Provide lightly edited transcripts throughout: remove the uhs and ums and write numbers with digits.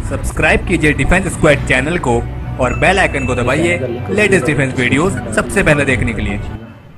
Subscribe कीजिए defence squad channel को और बेल आइकन को दबाइए लेटेस्ट डिफेंस वीडियोस सबसे पहले देखने के लिए।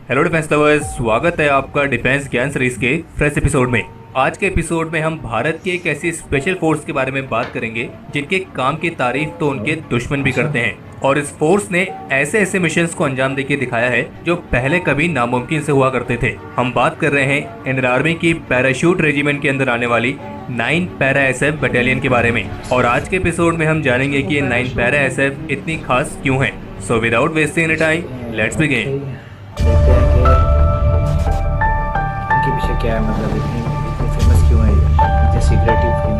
हेलो डिफेंस लवर्स, स्वागत है आपका डिफेंस ज्ञान सीरीज के फ्रेश एपिसोड में। आज के एपिसोड में हम भारत की एक ऐसी स्पेशल फोर्स के बारे में बात करेंगे जिनके काम की तारीफ तो उनके दुश्मन भी करते हैं, और इस फोर्स ने ऐसे ऐसे मिशंस को अंजाम देके दिखाया है जो पहले कभी नामुमकिन से हुआ करते थे। हम बात कर रहे हैं इंडियन आर्मी की पैराशूट रेजिमेंट के अंदर आने वाली 9 पैरा एसएफ बटालियन के बारे में। और आज के एपिसोड में हम जानेंगे कि ये 9 पैरा एसएफ इतनी खास क्यों है। So without wasting any time, let's begin. इनके पीछे क्या है, मतलब इतनी फेमस क्यों है, ये सीक्रेटिव क्यों है?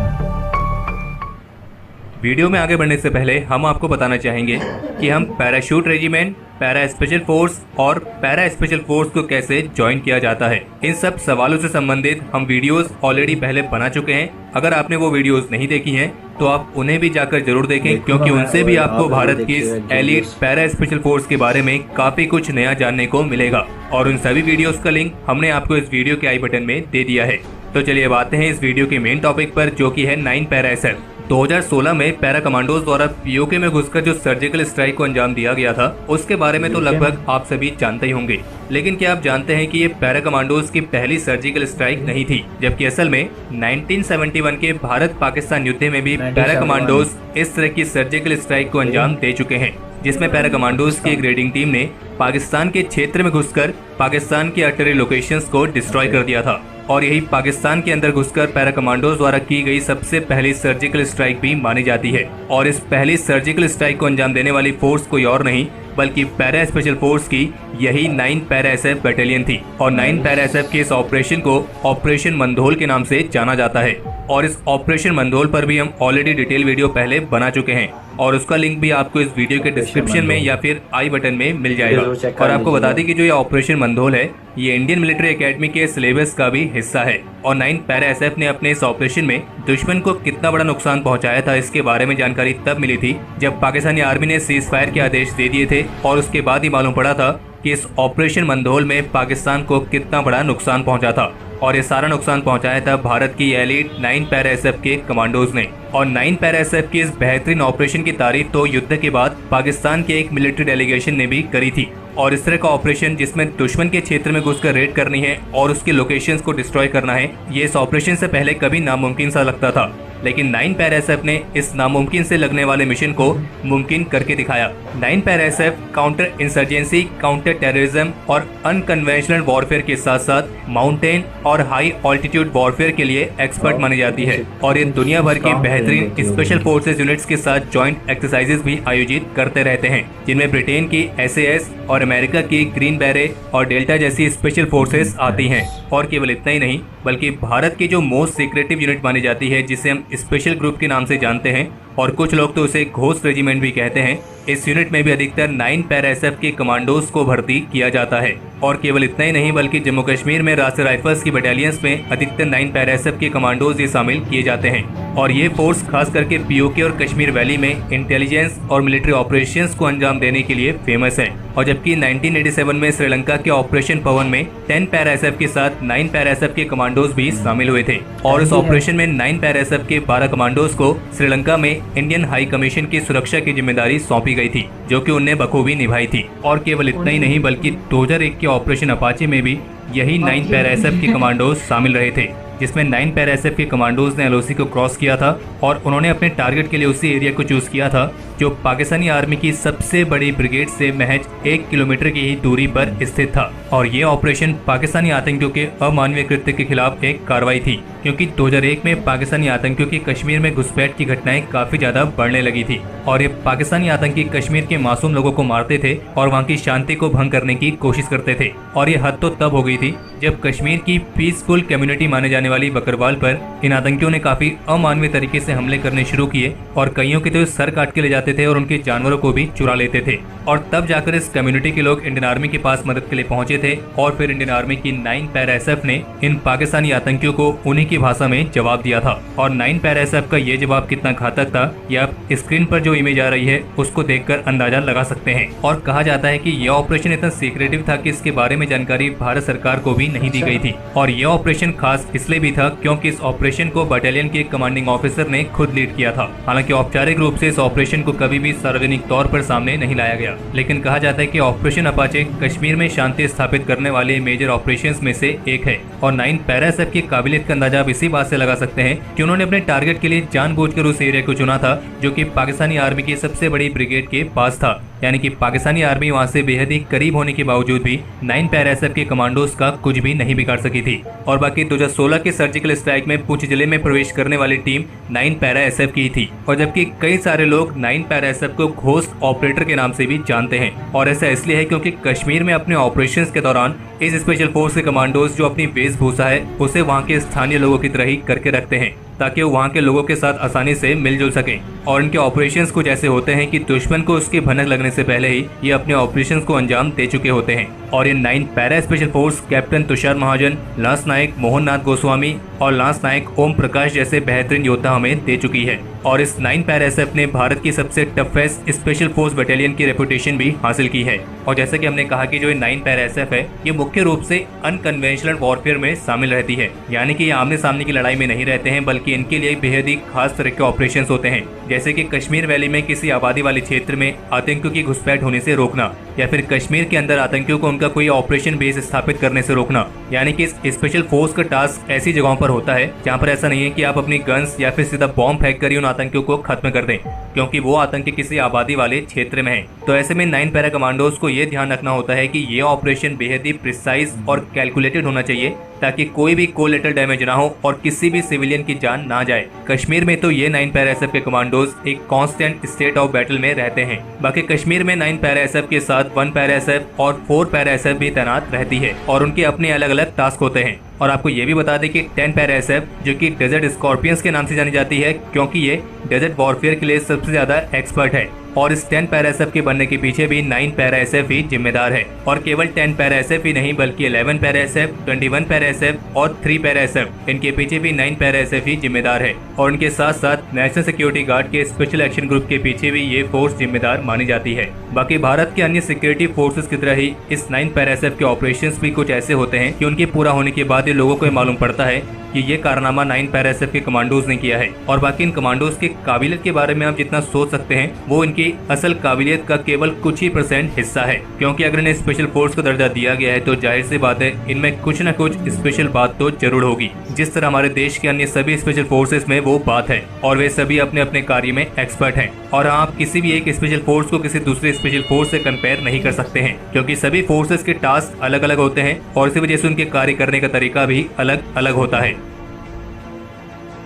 वीडियो में आगे बढ़ने से पहले हम आपको बताना चाहेंगे कि हम parachute regiment, para special force और पैरा स्पेशल फोर्स को कैसे ज्वाइन किया जाता है, इन सब सवालों से संबंधित हम वीडियोस ऑलरेडी पहले बना चुके हैं। अगर आपने वो वीडियोस नहीं देखी हैं तो आप उन्हें भी जाकर जरूर देखें, क्योंकि उनसे भी आपको भारत की एलीट पैरा स्पेशल फोर्स के बारे में काफी कुछ नया जानने को मिलेगा। और उन सभी वीडियोस का लिंक हमने आपको इस वीडियो के आई बटन में दे दिया है। तो चलिए अब आते हैं इस वीडियो के मेन टॉपिक पर, जो की है 9 पैरा एसएफ। 2016 में पैरा कमांडोज द्वारा पीओके में घुसकर जो सर्जिकल स्ट्राइक को अंजाम दिया गया था, उसके बारे में तो लगभग आप सभी जानते ही होंगे। लेकिन क्या आप जानते हैं कि ये पैरा कमांडोज की पहली सर्जिकल स्ट्राइक नहीं थी, जबकि असल में 1971 के भारत पाकिस्तान युद्ध में भी पैरा कमांडोज इस तरह की सर्जिकल स्ट्राइक को अंजाम दे चुके हैं, जिसमें पैरा कमांडोज की एक रेडिंग टीम ने पाकिस्तान के क्षेत्र में घुसकर पाकिस्तान की आर्टिलरी लोकेशंस को डिस्ट्रॉय कर दिया था। और यही पाकिस्तान के अंदर घुसकर पैरा कमांडोज द्वारा की गई सबसे पहली सर्जिकल स्ट्राइक भी मानी जाती है। और इस पहली सर्जिकल स्ट्राइक को अंजाम देने वाली फोर्स कोई और नहीं बल्कि पैरा स्पेशल फोर्स की यही 9 पैरा एसएफ बटालियन थी। और 9 पैरा एसएफ के इस ऑपरेशन को ऑपरेशन मंधोल के नाम से जाना जाता है। और इस ऑपरेशन मंधोल पर भी हम ऑलरेडी डिटेल वीडियो पहले बना चुके हैं, और उसका लिंक भी आपको इस वीडियो के डिस्क्रिप्शन में या फिर आई बटन में मिल जाएगा। और आपको बता दें कि जो ये ऑपरेशन मंधोल है, ये इंडियन मिलिट्री एकेडमी के सिलेबस का भी हिस्सा है। और 9 पैरा एसएफ ने अपने इस ऑपरेशन में दुश्मन को कितना बड़ा नुकसान पहुंचाया था, इसके बारे में जानकारी तब मिली थी जब पाकिस्तानी आर्मी ने सीज फायर के आदेश दे दिए थे, और उसके बाद ही मालूम पड़ा था कि इस ऑपरेशन मंधोल में पाकिस्तान को कितना बड़ा नुकसान पहुंचा था। और ये सारा नुकसान पहुंचाया था भारत की एलीट 9 पैरा एसएफ के कमांडोज ने। और 9 पैरा एसएफ की इस बेहतरीन ऑपरेशन की तारीफ तो युद्ध के बाद पाकिस्तान के एक मिलिट्री डेलीगेशन ने भी करी थी। और इस तरह का ऑपरेशन जिसमें दुश्मन के क्षेत्र में घुसकर रेड करनी है और उसके लोकेशंस को डिस्ट्रॉय करना है, ये इस ऑपरेशन से पहले कभी नामुमकिन सा लगता था। लेकिन 9 पैरा एसएफ ने इस नामुमकिन से लगने वाले मिशन को मुमकिन करके दिखाया। 9 para SF counter insurgency, counter terrorism और अनकन्वेंशनल वॉरफेयर के साथ साथ माउंटेन और हाई ऑल्टीट्यूड वॉरफेयर के लिए एक्सपर्ट मानी जाती है। और ये दुनिया भर की बेहतरीन स्पेशल फोर्सेस यूनिट्स के साथ जॉइंट एक्सरसाइजेस भी आयोजित करते रहते हैं, जिनमें ब्रिटेन की SAS और अमेरिका की ग्रीन बैरे और डेल्टा जैसी स्पेशल फोर्सेस आती हैं। और केवल इतना ही नहीं बल्कि भारत की जो मोस्ट सीक्रेटिव यूनिट मानी जाती है, जिसे हम स्पेशल ग्रुप के नाम से जानते हैं और कुछ लोग तो उसे घोस्ट रेजिमेंट भी कहते हैं, इस यूनिट में भी अधिकतर 9 पैरा एसएफ के कमांडोज को भर्ती किया जाता है। और केवल इतना ही नहीं बल्कि जम्मू कश्मीर में राष्ट्रीय राइफल्स की बटालियंस में अधिकतर 9 पैरा एसएफ के कमांडोज ये शामिल किए जाते हैं। और ये फोर्स खास करके पीओके और कश्मीर वैली में इंटेलिजेंस और मिलिट्री ऑपरेशंस को अंजाम देने के लिए फेमस है। और जबकि 1987 में श्रीलंका के ऑपरेशन पवन में 10 पैरा एसएफ के साथ 9 पैरा एसएफ के कमांडोज भी शामिल हुए थे। और इस ऑपरेशन में 9 पैरा एसएफ के 12 कमांडोज को श्रीलंका में इंडियन हाई कमीशन की सुरक्षा की जिम्मेदारी सौंपी गई थी, जो कि उन्हें बखूबी निभाई थी। और केवल इतना ही नहीं बल्कि 2001 के ऑपरेशन अपाचे में भी यही 9 पैरा एसएफ के कमांडोज शामिल रहे थे, जिसमें 9 पैरा एसएफ के कमांडोज ने एलओसी को क्रॉस किया था और उन्होंने अपने टारगेट के लिए उसी एरिया को चूज किया था जो पाकिस्तानी आर्मी की सबसे बड़ी ब्रिगेड से महज 1 किलोमीटर की ही दूरी पर स्थित था। और ये ऑपरेशन पाकिस्तानी आतंकियों के अमानवीय कृत्य के खिलाफ एक कार्रवाई थी, क्योंकि 2001 में पाकिस्तानी आतंकियों की कश्मीर में घुसपैठ की घटनाएं काफी ज्यादा बढ़ने लगी थी। और ये पाकिस्तानी आतंकी कश्मीर के मासूम लोगों को मारते थे और वहाँ की शांति को भंग करने की कोशिश करते थे। और ये हद तो तब हो गई थी जब कश्मीर की पीसफुल कम्युनिटी माने जाने वाली बकरवाल पर इन आतंकियों ने काफी अमानवीय तरीके से हमले करने शुरू किए और कईयों के तो सर काट के ले जाते जाते थे और उनके जानवरों को भी चुरा लेते थे। और तब जाकर इस कम्युनिटी के लोग इंडियन आर्मी के पास मदद के लिए पहुंचे थे और फिर इंडियन आर्मी की 9 पैरा एसएफ ने इन पाकिस्तानी आतंकियों को उन्हीं की भाषा में जवाब दिया था। और 9 पैरा एसएफ का ये जवाब कितना घातक था, ये आप स्क्रीन पर जो इमेज आ रही है उसको देखकर अंदाजा लगा सकते हैं। और कहा जाता है कि यह ऑपरेशन इतना सीक्रेटिव था कि इसके बारे में जानकारी भारत सरकार को भी नहीं दी गई थी। और यह ऑपरेशन खास इसलिए भी था क्योंकि इस ऑपरेशन को बटालियन के कमांडिंग ऑफिसर ने खुद लीड किया था। हालांकि औपचारिक रूप से इस ऑपरेशन को कभी भी सार्वजनिक तौर पर सामने नहीं लाया गया, लेकिन कहा जाता है कि ऑपरेशन अपाचे कश्मीर में शांति स्थापित करने वाले मेजर ऑपरेशंस में से एक है। और 9 पैरा एसएफ की काबिलियत का अंदाजा आप इसी बात से लगा सकते हैं कि उन्होंने अपने टारगेट के लिए जानबूझकर उस एरिया को चुना था जो कि पाकिस्तानी आर्मी की सबसे बड़ी ब्रिगेड के पास था। यानी कि पाकिस्तानी आर्मी वहां से बेहद ही करीब होने के बावजूद भी 9 पैरा एसएफ के कमांडोज का कुछ भी नहीं बिगाड़ सकी थी। और बाकी 2016 के सर्जिकल स्ट्राइक में पुंछ जिले में प्रवेश करने वाली टीम 9 पैरा एसएफ की थी। और जबकि कई सारे लोग 9 पैरा एसएफ को घोस्ट ऑपरेटर के नाम से भी जानते हैं। और ऐसा इसलिए है क्योंकि कश्मीर में अपने ऑपरेशंस के दौरान इस स्पेशल फोर्स के कमांडोज जो अपनी वेशभूषा है उसे वहाँ के स्थानीय लोगों की तरह ही करके रखते हैं ताकि वो वहाँ के लोगों के साथ आसानी से मिलजुल सकें। और इनके ऑपरेशंस कुछ ऐसे होते हैं कि दुश्मन को उसकी भनक लगने से पहले ही ये अपने ऑपरेशंस को अंजाम दे चुके होते हैं। और ये 9 para special force captain Tushar Mahajan, lance Naik Mohan Nath Goswami और लांस नायक ओम प्रकाश जैसे बेहतरीन योद्धा हमें दे चुकी है। और इस 9 पैरा एसएफ ने भारत की सबसे टफेस्ट स्पेशल फोर्स बटालियन की रेपुटेशन भी हासिल की है। और जैसे कि हमने कहा कि जो ये 9 पैरा एसएफ है ये मुख्य रूप से अनकन्वेंशनल वॉरफेयर में शामिल रहती है। यानी कि ये आमने सामने की लड़ाई में नहीं रहते हैं, बल्कि इनके लिए बेहद ही खास तरह के ऑपरेशन होते हैं। जैसे कि कश्मीर वैली में किसी आबादी वाले क्षेत्र में आतंकियों की घुसपैठ होने से रोकना, या फिर कश्मीर के अंदर आतंकियों को उनका कोई ऑपरेशन बेस स्थापित करने से रोकना। यानी कि इस स्पेशल फोर्स का टास्क ऐसी जगहों पर होता है जहाँ पर ऐसा नहीं है कि आप अपनी गन्स या फिर सीधा बॉम्ब फेंक कर उन आतंकियों को खत्म कर दें, क्योंकि वो आतंकी किसी आबादी वाले क्षेत्र में है। तो ऐसे में 9 पैरा कमांडोज को ये ध्यान रखना होता है कि ये ऑपरेशन बेहद ही प्रिसाइज और कैलकुलेटेड होना चाहिए ताकि कोई भी कोलेटरल डैमेज ना हो और किसी भी सिविलियन की जान ना जाए। कश्मीर में तो ये 9 पैरा एसएफ के कमांडोज एक कांस्टेंट स्टेट ऑफ बैटल में रहते हैं। बाकी कश्मीर में 9 पैरा एसएफ के साथ 1 पैरा एसएफ और 4 पैरा एसएफ भी तैनात रहती है और उनके अपने अलग अलग टास्क होते हैं। और आपको ये भी बता दें कि 10 पैरा एसएफ जो कि डेजर्ट स्कॉर्पियंस के नाम से जानी जाती है, क्योंकि ये डेजर्ट वॉरफेयर के लिए सबसे ज्यादा एक्सपर्ट है। और इस 10 पैरा एसएफ के बनने के पीछे भी 9 पैरा एसएफ ही जिम्मेदार है। और केवल 10 पैरा एसएफ ही नहीं बल्कि 11 पैरा एसएफ, 21 पैरा एसएफ और 3 पैरा एसएफ, इनके पीछे भी 9 पैरा एसएफ ही जिम्मेदार है। और इनके साथ साथ नेशनल सिक्योरिटी गार्ड के स्पेशल एक्शन ग्रुप के पीछे भी ये फोर्स जिम्मेदार मानी जाती है। बाकी भारत के अन्य सिक्योरिटी फोर्सेस की तरह ही इस 9 पैरा एसएफ के ऑपरेशंस भी कुछ ऐसे होते हैं कि उनके पूरा होने के बाद ये लोगों को मालूम पड़ता है कि ये कारनामा 9 पैरा एसएफ के कमांडोज ने किया है। और बाकी इन कमांडोज के काबिलियत के बारे में आप जितना सोच सकते हैं वो इनकी असल काबिलियत का केवल कुछ ही % हिस्सा है, क्योंकि अगर इन्हें स्पेशल फोर्स का दर्जा दिया गया है तो जाहिर सी बात है इनमें कुछ न कुछ स्पेशल बात तो जरूर होगी, जिस तरह हमारे देश के अन्य सभी स्पेशल फोर्सेस में वो बात है। और वे सभी अपने अपने कार्य में एक्सपर्ट हैं। और आप किसी भी एक स्पेशल फोर्स को किसी दूसरे स्पेशल फोर्स से कंपेयर नहीं कर सकते हैं, क्योंकि सभी फोर्सेस के टास्क अलग अलग होते हैं और इसी वजह से उनके कार्य करने का तरीका भी अलग अलग होता है।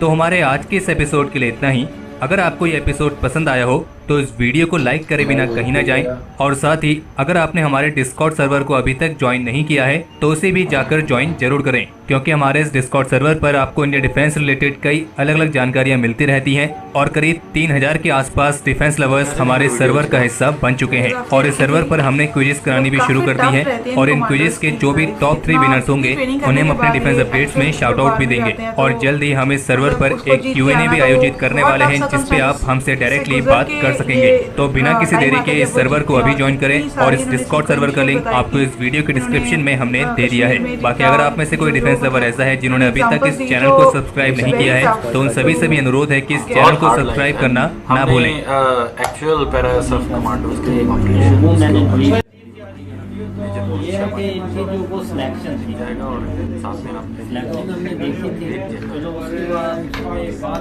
तो हमारे आज के इस एपिसोड के लिए इतना ही। अगर आपको ये एपिसोड पसंद आया हो तो इस वीडियो को लाइक करे बिना कहीं ना जाएं। और साथ ही अगर आपने हमारे डिस्कॉर्ड सर्वर को अभी तक ज्वाइन नहीं किया है तो उसे भी जाकर ज्वाइन जरूर करें, क्योंकि हमारे इस डिस्कॉर्ड सर्वर पर आपको इंडिया डिफेंस रिलेटेड कई अलग अलग जानकारियां मिलती रहती हैं। और करीब 3000 के आसपास डिफेंस लवर्स हमारे सर्वर का हिस्सा बन चुके हैं। और इस सर्वर पर हमने क्विजेस करानी भी शुरू कर दी है और इन क्विजेस के जो भी टॉप 3 विनर्स होंगे उन्हें हम अपने डिफेंस अपडेट्स में शाउट आउट भी देंगे। और जल्द ही हम इस सर्वर पर एक Q&A भी आयोजित करने वाले हैं जिसपे आप हमसे डायरेक्टली बात कर सकेंगे। तो बिना किसी देरी के इस सर्वर को अभी ज्वाइन करें और इस डिस्कॉर्ड सर्वर का लिंक आपको इस वीडियो के डिस्क्रिप्शन में हमने दे दिया है। बाकी अगर आप में से कोई डिफेंस लवर ऐसा है जिन्होंने अभी तक इस चैनल को सब्सक्राइब नहीं किया है तो उन सभी अनुरोध है कि इस चैनल को सब्सक्राइब करना ना भूलें। एक्चुअल पैरा एसएफ कमांडोज के ये है कि इनकी जो वो सिलेक्शन थी और साथ में आप सिलेक्शन हमने देखी थी, चलो उसके बाद